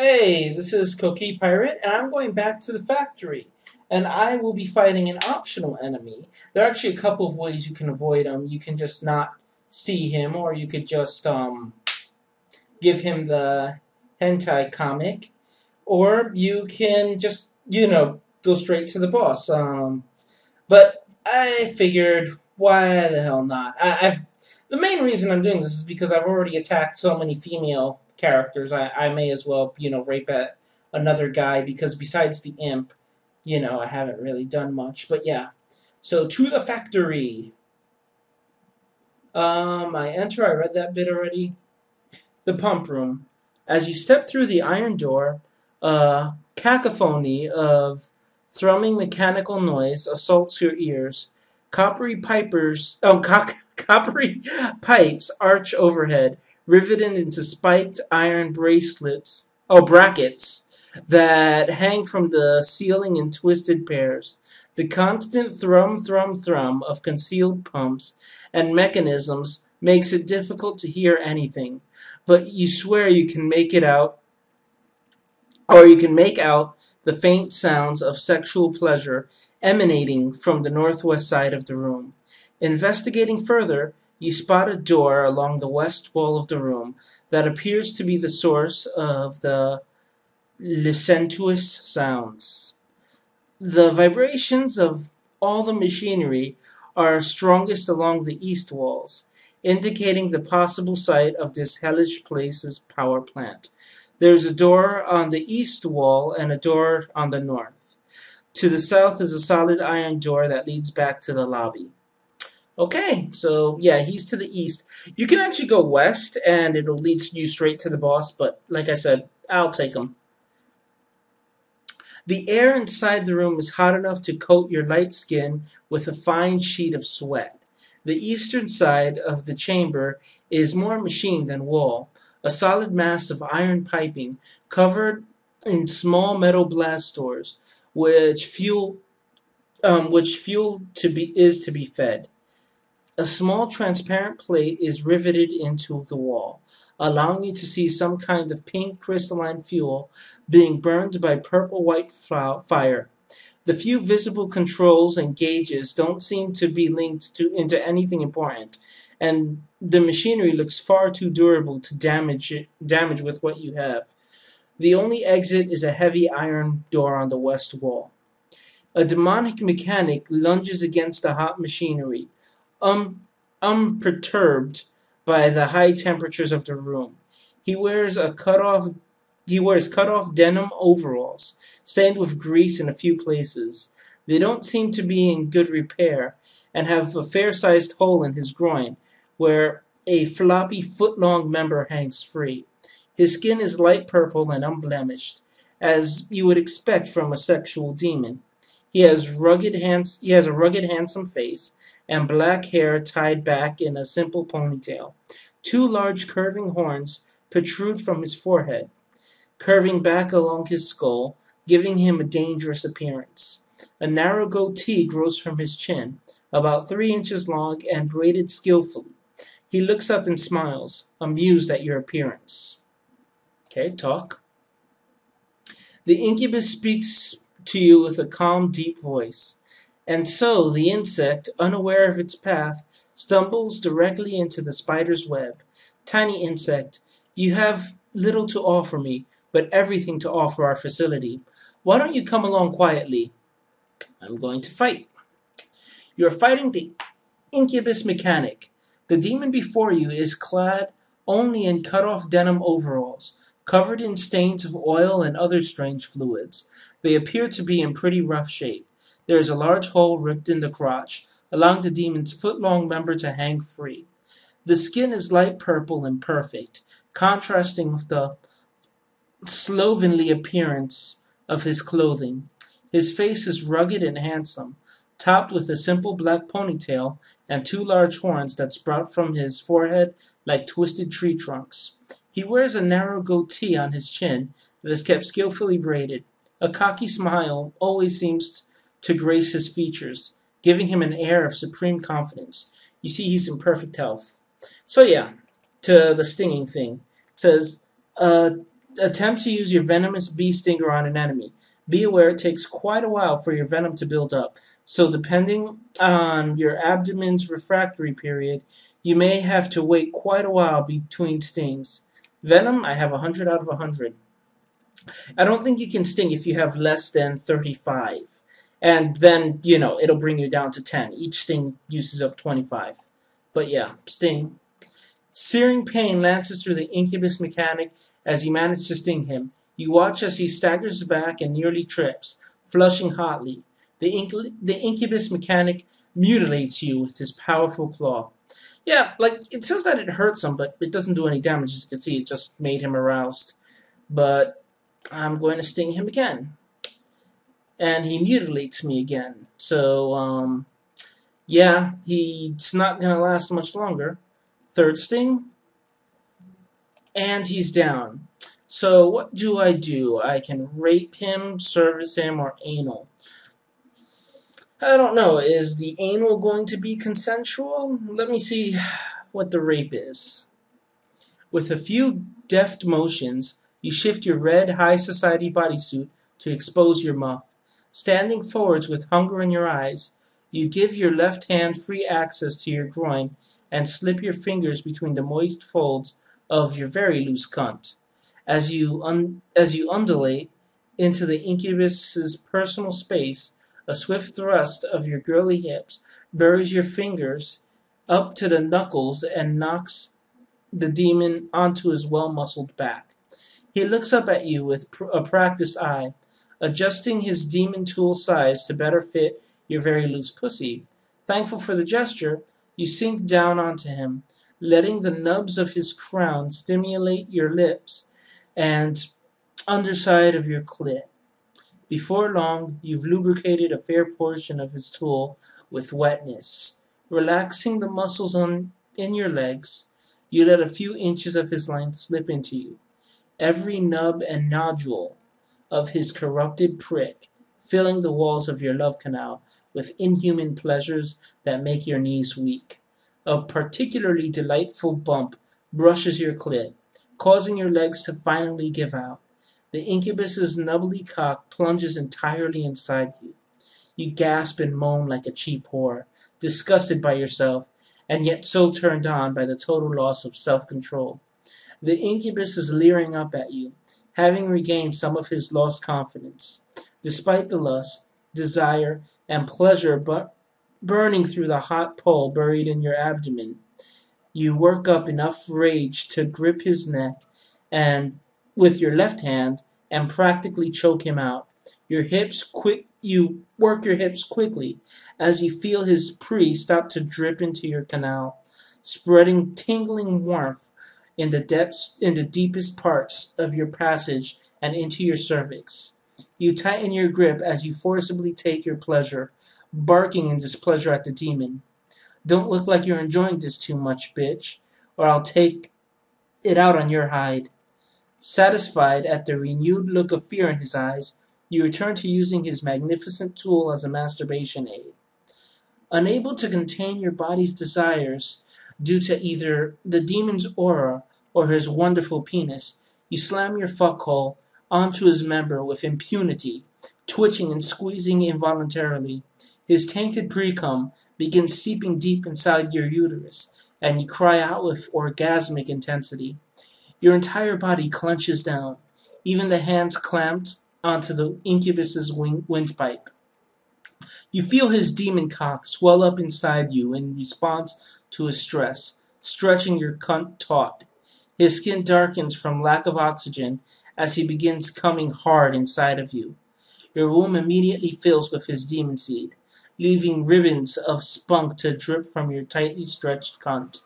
Hey, this is Cookie Pirate, and I'm going back to the factory. And I will be fighting an optional enemy. There are actually a couple of ways you can avoid him. You can just not see him, or you could just give him the hentai comic, or you can just go straight to the boss. But I figured, why the hell not? The main reason I'm doing this is because I've already attacked so many female characters. I may as well, rape at another guy, because besides the imp, I haven't really done much. But yeah. So, to the factory. I read that bit already. The pump room. As you step through the iron door, a cacophony of thrumming mechanical noise assaults your ears. Coppery pipes arch overhead, riveted into spiked iron brackets that hang from the ceiling in twisted pairs. The constant thrum of concealed pumps and mechanisms makes it difficult to hear anything, but you swear you can make it out, or you can make out the faint sounds of sexual pleasure emanating from the northwest side of the room. Investigating further, you spot a door along the west wall of the room that appears to be the source of the licentious sounds. The vibrations of all the machinery are strongest along the east walls, indicating the possible site of this hellish place's power plant. There's a door on the east wall and a door on the north. To the south is a solid iron door that leads back to the lobby. Okay, so yeah, he's to the east. You can actually go west and it'll lead you straight to the boss, but like I said, I'll take him. The air inside the room is hot enough to coat your light skin with a fine sheet of sweat. The eastern side of the chamber is more machine than wall, a solid mass of iron piping covered in small metal blast doors, which fuel is to be fed. A small transparent plate is riveted into the wall, allowing you to see some kind of pink crystalline fuel being burned by purple-white fire. The few visible controls and gauges don't seem to be linked into anything important, and the machinery looks far too durable to damage with what you have. The only exit is a heavy iron door on the west wall. A demonic mechanic lunges against the hot machinery, unperturbed by the high temperatures of the room. He wears cut-off denim overalls, stained with grease in a few places. They don't seem to be in good repair, and have a fair-sized hole in his groin, where a floppy foot-long member hangs free. His skin is light purple and unblemished, as you would expect from a sexual demon. He has a rugged, handsome face, and black hair tied back in a simple ponytail. Two large curving horns protrude from his forehead, curving back along his skull, giving him a dangerous appearance. A narrow goatee grows from his chin, about 3 inches long and braided skillfully. He looks up and smiles, amused at your appearance. Okay, talk. The Incubus speaks to you with a calm, deep voice. And so the insect, unaware of its path, stumbles directly into the spider's web. Tiny insect, you have little to offer me, but everything to offer our facility. Why don't you come along quietly? I'm going to fight. You're fighting the Incubus mechanic. The demon before you is clad only in cut-off denim overalls, covered in stains of oil and other strange fluids. They appear to be in pretty rough shape. There is a large hole ripped in the crotch, allowing the demon's foot-long member to hang free. The skin is light purple and perfect, contrasting with the slovenly appearance of his clothing. His face is rugged and handsome, topped with a simple black ponytail and 2 large horns that sprout from his forehead like twisted tree trunks. He wears a narrow goatee on his chin that is kept skillfully braided. A cocky smile always seems to grace his features, giving him an air of supreme confidence. You see, he's in perfect health. So yeah, to the stinging thing. It says, Attempt to use your venomous bee stinger on an enemy. Be aware it takes quite a while for your venom to build up, so depending on your abdomen's refractory period, you may have to wait quite a while between stings. Venom, I have 100 out of 100. I don't think you can sting if you have less than 35. And then, it'll bring you down to 10. Each sting uses up 25. But yeah, sting. Searing pain lances through the Incubus mechanic as you manage to sting him. You watch as he staggers back and nearly trips, flushing hotly. The Incubus mechanic mutilates you with his powerful claw. Yeah, it says that it hurts him, but it doesn't do any damage. As you can see, it just made him aroused. But I'm going to sting him again. And he mutilates me again. So, yeah, he's not going to last much longer. Third sting. And he's down. So what do? I can rape him, service him, or anal. I don't know. Is the anal going to be consensual? Let me see what the rape is. With a few deft motions, you shift your red high society bodysuit to expose your muff. Standing forwards with hunger in your eyes, you give your left hand free access to your groin and slip your fingers between the moist folds of your very loose cunt. As you undulate into the Incubus's personal space, a swift thrust of your girly hips buries your fingers up to the knuckles and knocks the demon onto his well-muscled back. He looks up at you with a practiced eye, adjusting his demon tool size to better fit your very loose pussy. Thankful for the gesture, you sink down onto him, letting the nubs of his crown stimulate your lips and underside of your clit. Before long, you've lubricated a fair portion of his tool with wetness. Relaxing the muscles in your legs, you let a few inches of his length slip into you. Every nub and nodule of his corrupted prick, filling the walls of your love canal with inhuman pleasures that make your knees weak. A particularly delightful bump brushes your clit, causing your legs to finally give out. The Incubus's nubbly cock plunges entirely inside you. You gasp and moan like a cheap whore, disgusted by yourself, and yet so turned on by the total loss of self-control. The Incubus is leering up at you, having regained some of his lost confidence. Despite the lust, desire, and pleasure burning through the hot pole buried in your abdomen, you work up enough rage to grip his neck and with your left hand and practically choke him out. You work your hips quickly as you feel his pee stop to drip into your canal, spreading tingling warmth in the deepest parts of your passage and into your cervix. You tighten your grip as you forcibly take your pleasure, barking in displeasure at the demon. Don't look like you're enjoying this too much, bitch, or I'll take it out on your hide. Satisfied at the renewed look of fear in his eyes, you return to using his magnificent tool as a masturbation aid. Unable to contain your body's desires due to either the demon's aura or his wonderful penis, you slam your fuckhole onto his member with impunity, twitching and squeezing involuntarily. His tainted precum begins seeping deep inside your uterus, and you cry out with orgasmic intensity. Your entire body clenches down, even the hands clamped onto the Incubus's windpipe. You feel his demon cock swell up inside you in response to his stress, stretching your cunt taut. His skin darkens from lack of oxygen as he begins coming hard inside of you. Your womb immediately fills with his demon seed, leaving ribbons of spunk to drip from your tightly stretched cunt.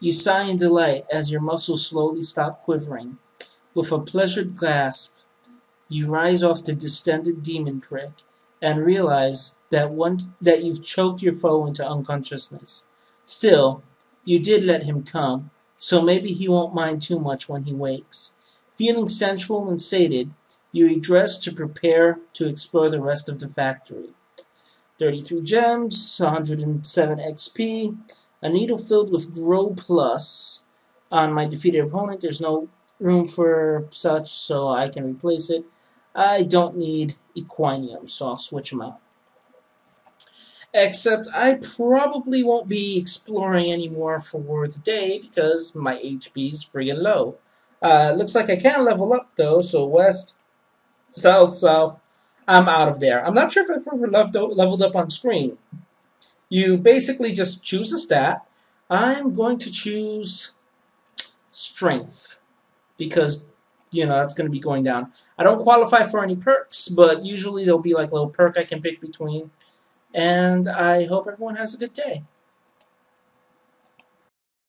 You sigh in delight as your muscles slowly stop quivering. With a pleasured gasp, you rise off the distended demon prick and realize that you've choked your foe into unconsciousness. Still, you did let him come, so maybe he won't mind too much when he wakes. Feeling sensual and sated, you redress to prepare to explore the rest of the factory. 33 gems, 107 XP, a needle filled with Grow Plus. On my defeated opponent, there's no room for such, so I can replace it. I don't need Equinium, so I'll switch them out. Except I probably won't be exploring anymore for the day because my HP is friggin' low. Looks like I can level up though, so west, south, south. I'm out of there. I'm not sure if I've ever leveled up on screen. You basically just choose a stat. I'm going to choose strength because that's going to be going down. I don't qualify for any perks, but usually there'll be like a little perk I can pick between. And I hope everyone has a good day.